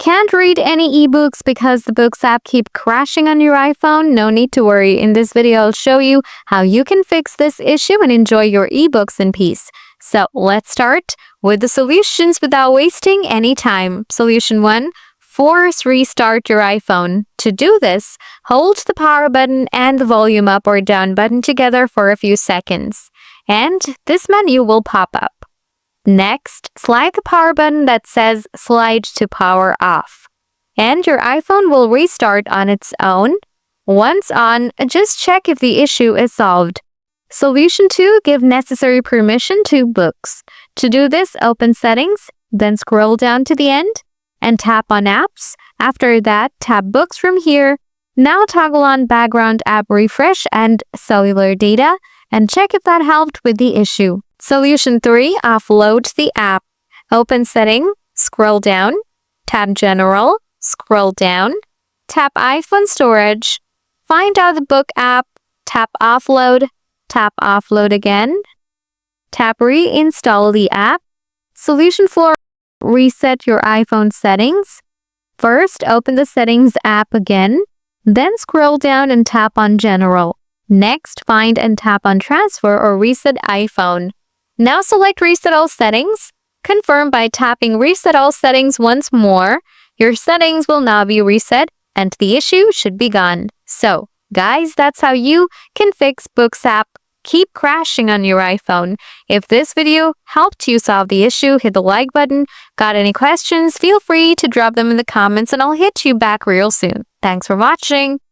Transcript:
Can't read any ebooks because the Books app keep crashing on your iPhone? No need to worry. In this video, I'll show you how you can fix this issue and enjoy your ebooks in peace. So let's start with the solutions without wasting any time. Solution 1. Force restart your iPhone. To do this, hold the power button and the volume up or down button together for a few seconds, and this menu will pop up. Next, slide the power button that says slide to power off, and your iPhone will restart on its own. Once on, just check if the issue is solved. Solution 2. Give necessary permission to Books. To do this, open Settings, then scroll down to the end and tap on Apps. After that, tap Books from here. Now toggle on Background App Refresh and Cellular Data and check if that helped with the issue. Solution 3. Offload the app. Open Setting, scroll down, tap General, scroll down, tap iPhone Storage, find out the Book app, tap Offload, tap Offload again, tap Reinstall the app. Solution 4. Reset your iPhone settings. First, open the Settings app again, then scroll down and tap on General. Next, find and tap on Transfer or Reset iPhone. Now select Reset All Settings. Confirm by tapping Reset All Settings once more. Your settings will now be reset and the issue should be gone. So, guys, that's how you can fix Books app keep crashing on your iPhone. If this video helped you solve the issue, hit the like button. Got any questions? Feel free to drop them in the comments and I'll hit you back real soon. Thanks for watching.